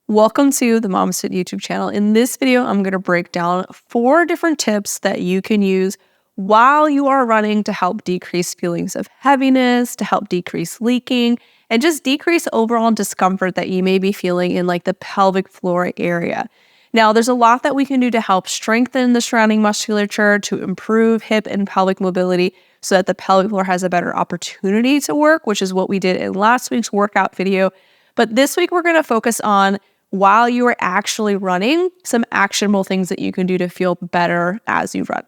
Welcome to the MamasteFit YouTube channel. In this video, I'm going to break down 4 different tips that you can use while you are running to help decrease feelings of heaviness, to help decrease leaking, and just decrease overall discomfort that you may be feeling in like the pelvic floor area. Now, there's a lot that we can do to help strengthen the surrounding musculature, to improve hip and pelvic mobility so that the pelvic floor has a better opportunity to work, which is what we did in last week's workout video. But this week, we're going to focus on while you are actually running, some actionable things that you can do to feel better as you run.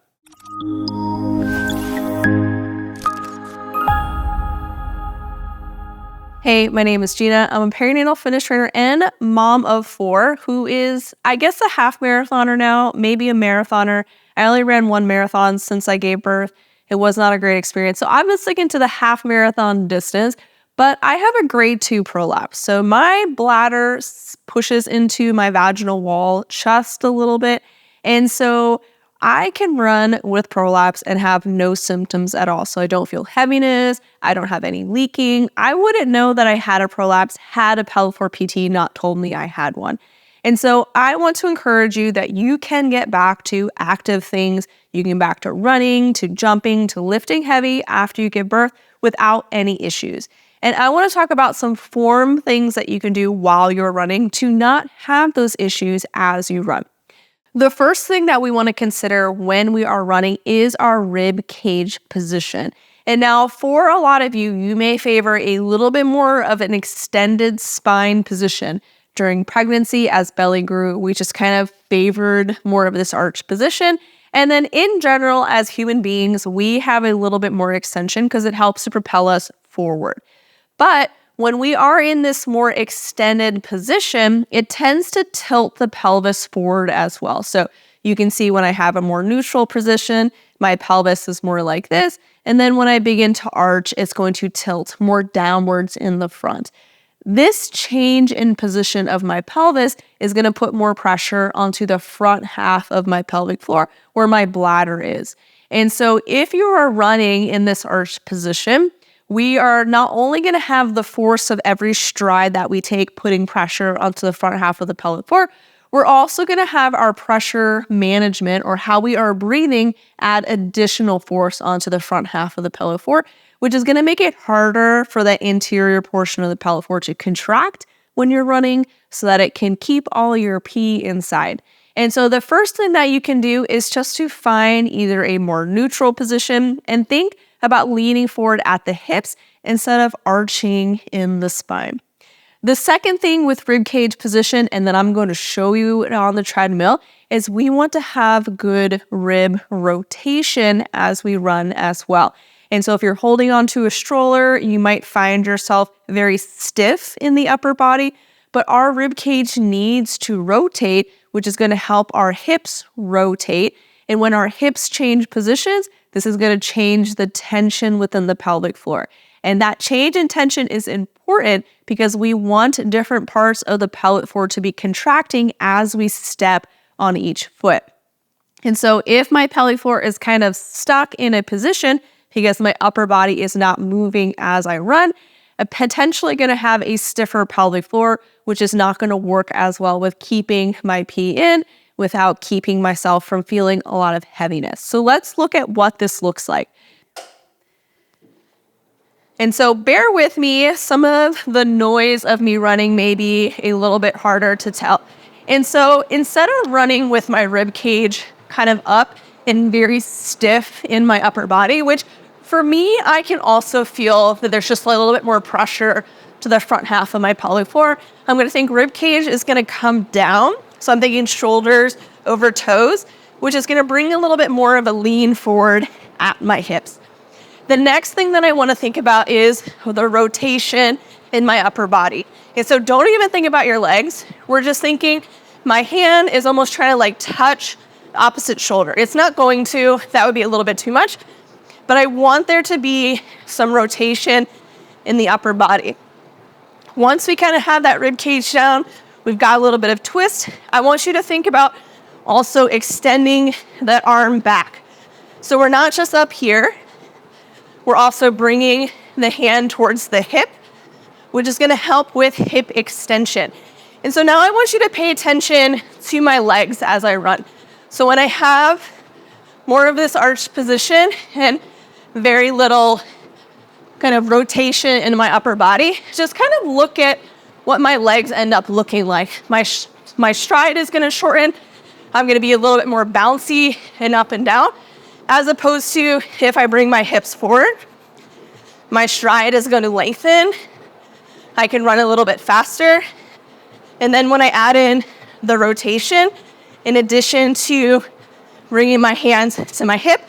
Hey, my name is Gina. I'm a perinatal fitness trainer and mom of 4 who is, I guess, a half marathoner now, maybe a marathoner. I only ran 1 marathon since I gave birth. It was not a great experience. So I've been sticking to the half marathon distance. But I have a grade 2 prolapse. So my bladder pushes into my vaginal wall just a little bit. And so I can run with prolapse and have no symptoms at all. So I don't feel heaviness. I don't have any leaking. I wouldn't know that I had a prolapse had a pelvic floor PT not told me I had one. And so I want to encourage you that you can get back to active things. You can get back to running, to jumping, to lifting heavy after you give birth without any issues. And I want to talk about some form things that you can do while you're running to not have those issues as you run. The first thing that we want to consider when we are running is our rib cage position. And now for a lot of you, you may favor a little bit more of an extended spine position. During pregnancy, as belly grew, we just kind of favored more of this arch position. And then in general, as human beings, we have a little bit more extension because it helps to propel us forward. But when we are in this more extended position, it tends to tilt the pelvis forward as well. So you can see when I have a more neutral position, my pelvis is more like this. And then when I begin to arch, it's going to tilt more downwards in the front. This change in position of my pelvis is going to put more pressure onto the front half of my pelvic floor where my bladder is. And so if you are running in this arch position, we are not only going to have the force of every stride that we take putting pressure onto the front half of the pelvic floor, we're also going to have our pressure management or how we are breathing add additional force onto the front half of the pelvic floor, which is going to make it harder for that interior portion of the pelvic floor to contract when you're running so that it can keep all your pee inside. And so the first thing that you can do is just to find either a more neutral position and think about leaning forward at the hips instead of arching in the spine. The second thing with ribcage position, and then I'm going to show you on the treadmill, is we want to have good rib rotation as we run as well. And so if you're holding onto a stroller, you might find yourself very stiff in the upper body, but our ribcage needs to rotate, which is going to help our hips rotate. And when our hips change positions, this is going to change the tension within the pelvic floor. And that change in tension is important because we want different parts of the pelvic floor to be contracting as we step on each foot. And so if my pelvic floor is kind of stuck in a position because my upper body is not moving as I run, I'm potentially going to have a stiffer pelvic floor, which is not going to work as well with keeping my pee in without keeping myself from feeling a lot of heaviness. So let's look at what this looks like. And so bear with me, some of the noise of me running may be a little bit harder to tell. And so instead of running with my rib cage kind of up and very stiff in my upper body, which for me, I can also feel that there's just a little bit more pressure to the front half of my pelvic floor, I'm going to think rib cage is going to come down. So I'm thinking shoulders over toes, which is going to bring a little bit more of a lean forward at my hips. The next thing that I want to think about is the rotation in my upper body. And so don't even think about your legs. We're just thinking my hand is almost trying to like touch the opposite shoulder. It's not going to, that would be a little bit too much, but I want there to be some rotation in the upper body. Once we kind of have that rib cage down, we've got a little bit of twist. I want you to think about also extending that arm back. So we're not just up here, we're also bringing the hand towards the hip, which is going to help with hip extension. And so now I want you to pay attention to my legs as I run. So when I have more of this arched position and very little kind of rotation in my upper body, just kind of look at what my legs end up looking like. My stride is gonna shorten. I'm gonna be a little bit more bouncy and up and down, as opposed to if I bring my hips forward, my stride is gonna lengthen. I can run a little bit faster. And then when I add in the rotation, in addition to bringing my hands to my hip,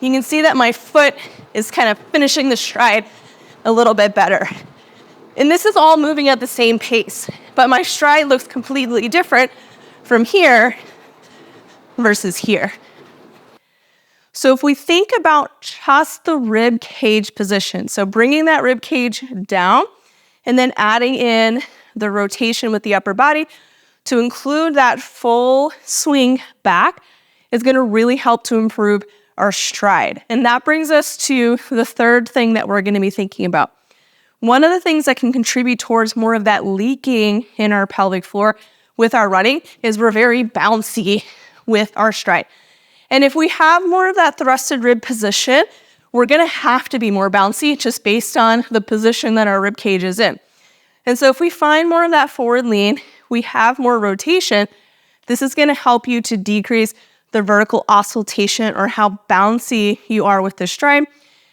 you can see that my foot is kind of finishing the stride a little bit better. And this is all moving at the same pace, but my stride looks completely different from here versus here. So if we think about just the rib cage position, so bringing that rib cage down and then adding in the rotation with the upper body to include that full swing back is going to really help to improve our stride. And that brings us to the third thing that we're going to be thinking about. One of the things that can contribute towards more of that leaking in our pelvic floor with our running is we're very bouncy with our stride. And if we have more of that thrusted rib position, we're going to have to be more bouncy just based on the position that our rib cage is in. And so if we find more of that forward lean, we have more rotation, this is going to help you to decrease the vertical oscillation or how bouncy you are with the stride,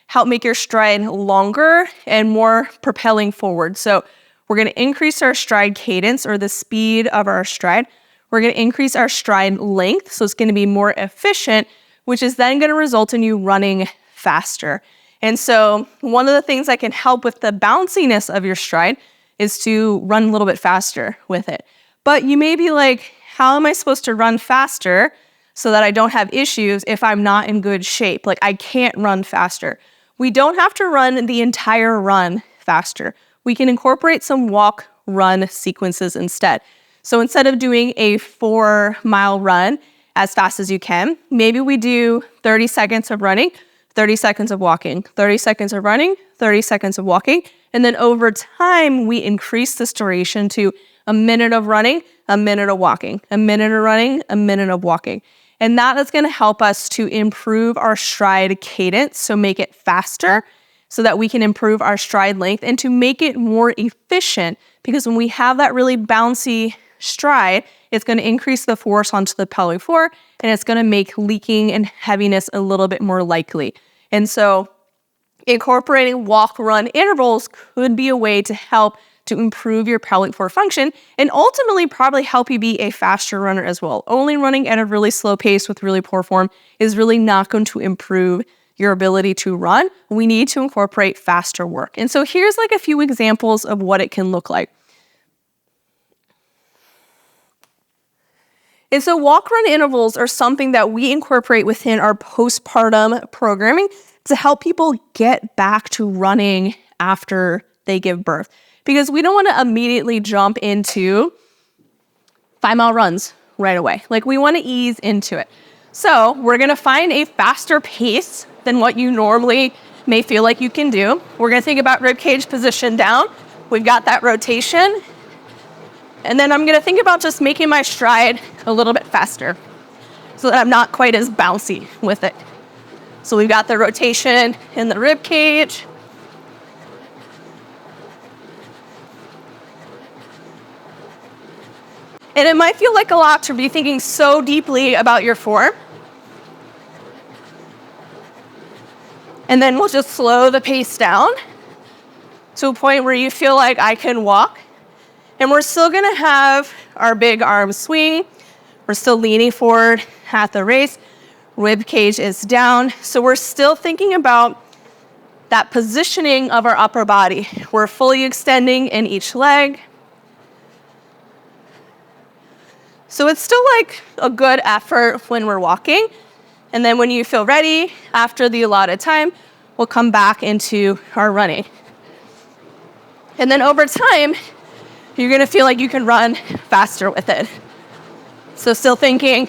help make your stride longer and more propelling forward. So we're going to increase our stride cadence or the speed of our stride. We're going to increase our stride length, so it's going to be more efficient, which is then going to result in you running faster. And so one of the things that can help with the bounciness of your stride is to run a little bit faster with it. But you may be like, how am I supposed to run faster so that I don't have issues if I'm not in good shape? Like, I can't run faster. We don't have to run the entire run faster. We can incorporate some walk-run sequences instead. So instead of doing a 4-mile run as fast as you can, maybe we do 30 seconds of running, 30 seconds of walking, 30 seconds of running, 30 seconds of walking. And then over time, we increase this duration to a minute of running, a minute of walking, a minute of running, a minute of walking. And that is going to help us to improve our stride cadence, so make it faster so that we can improve our stride length and to make it more efficient, because when we have that really bouncy stride, it's going to increase the force onto the pelvic floor and it's going to make leaking and heaviness a little bit more likely. And so incorporating walk-run intervals could be a way to help to improve your pelvic floor function and ultimately probably help you be a faster runner as well. Only running at a really slow pace with really poor form is really not going to improve your ability to run. We need to incorporate faster work. And so here's like a few examples of what it can look like. And so walk-run intervals are something that we incorporate within our postpartum programming to help people get back to running after they give birth. Because we don't want to immediately jump into 5-mile runs right away. Like, we want to ease into it. So we're going to find a faster pace than what you normally may feel like you can do. We're going to think about ribcage position down. We've got that rotation. And then I'm going to think about just making my stride a little bit faster so that I'm not quite as bouncy with it. So we've got the rotation in the rib cage. And it might feel like a lot to be thinking so deeply about your form. And then we'll just slow the pace down to a point where you feel like I can walk. And we're still gonna have our big arm swing. We're still leaning forward at the waist. Rib cage is down. So we're still thinking about that positioning of our upper body. We're fully extending in each leg. So it's still like a good effort when we're walking. And then when you feel ready, after the allotted time, we'll come back into our running. And then over time, you're gonna feel like you can run faster with it. So still thinking,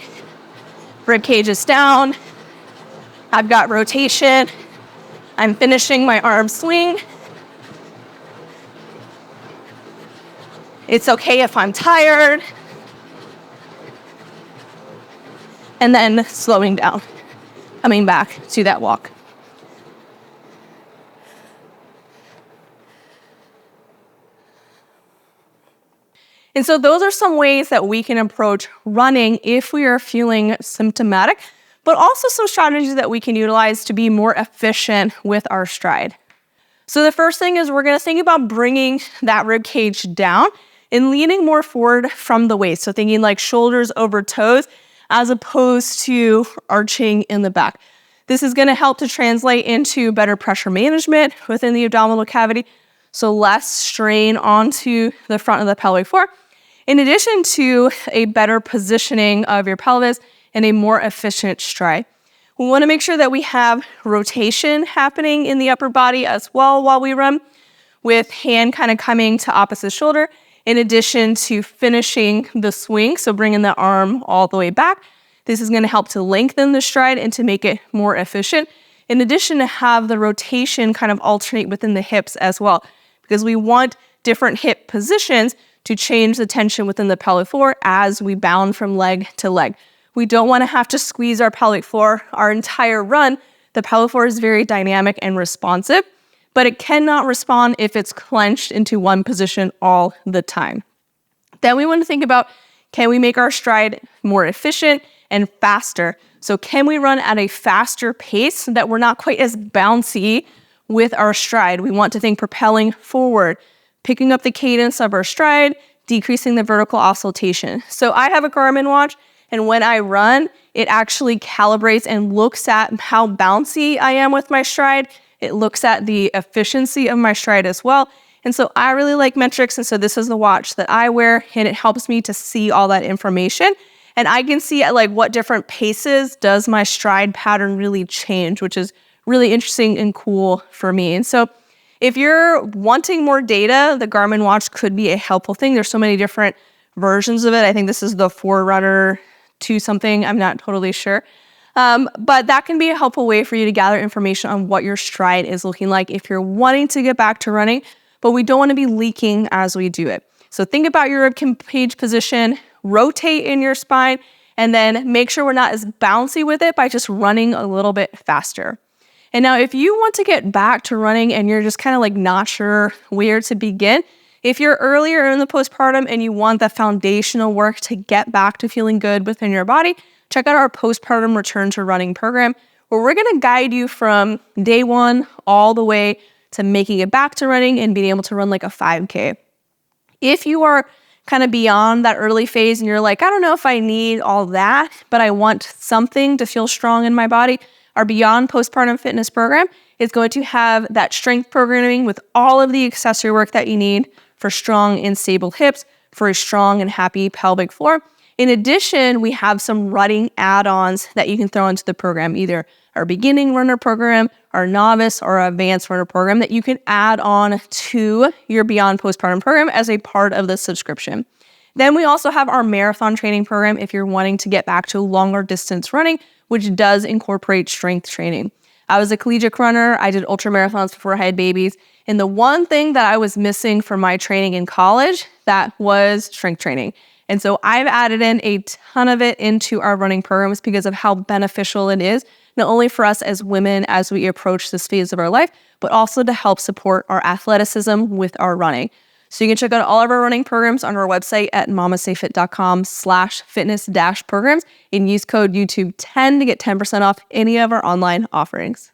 rib cage is down. I've got rotation. I'm finishing my arm swing. It's okay if I'm tired. And then slowing down, coming back to that walk. And so those are some ways that we can approach running if we are feeling symptomatic, but also some strategies that we can utilize to be more efficient with our stride. So the first thing is we're gonna think about bringing that rib cage down and leaning more forward from the waist. So thinking like shoulders over toes as opposed to arching in the back. This is gonna help to translate into better pressure management within the abdominal cavity, so less strain onto the front of the pelvic floor, in addition to a better positioning of your pelvis and a more efficient stride. We wanna make sure that we have rotation happening in the upper body as well while we run, with hand kind of coming to opposite shoulder, in addition to finishing the swing, so bringing the arm all the way back. This is gonna help to lengthen the stride and to make it more efficient, in addition to have the rotation kind of alternate within the hips as well, because we want different hip positions to change the tension within the pelvic floor as we bound from leg to leg. We don't want to have to squeeze our pelvic floor our entire run. The pelvic floor is very dynamic and responsive, but it cannot respond if it's clenched into one position all the time. Then we want to think about, can we make our stride more efficient and faster? So can we run at a faster pace so that we're not quite as bouncy with our stride? We want to think propelling forward, picking up the cadence of our stride, decreasing the vertical oscillation. So I have a Garmin watch, and when I run, it actually calibrates and looks at how bouncy I am with my stride. It looks at the efficiency of my stride as well. And so I really like metrics, and so this is the watch that I wear, and it helps me to see all that information. And I can see at like what different paces does my stride pattern really change, which is really interesting and cool for me. And so if you're wanting more data, the Garmin watch could be a helpful thing. There's so many different versions of it. I think this is the Forerunner 2 something. I'm not totally sure. But that can be a helpful way for you to gather information on what your stride is looking like if you're wanting to get back to running, but we don't want to be leaking as we do it. So think about your rib cage position, rotate in your spine, and then make sure we're not as bouncy with it by just running a little bit faster. And now if you want to get back to running and you're just kind of like not sure where to begin, if you're earlier in the postpartum and you want the foundational work to get back to feeling good within your body, check out our postpartum return to running program, where we're gonna guide you from day 1 all the way to making it back to running and being able to run like a 5K. If you are kind of beyond that early phase and you're like, I don't know if I need all that, but I want something to feel strong in my body, our Beyond Postpartum Fitness program is going to have that strength programming with all of the accessory work that you need for strong and stable hips, for a strong and happy pelvic floor. In addition, we have some running add-ons that you can throw into the program, either our beginning runner program, our novice or advanced runner program that you can add on to your Beyond Postpartum program as a part of the subscription. Then we also have our marathon training program if you're wanting to get back to longer distance running, which does incorporate strength training. I was a collegiate runner. I did ultra marathons before I had babies. And the one thing that I was missing from my training in college, that was strength training. And so I've added in a ton of it into our running programs because of how beneficial it is, not only for us as women as we approach this phase of our life, but also to help support our athleticism with our running. So you can check out all of our running programs on our website at mamastefit.com/fitness-programs and use code YouTube10 to get 10% off any of our online offerings.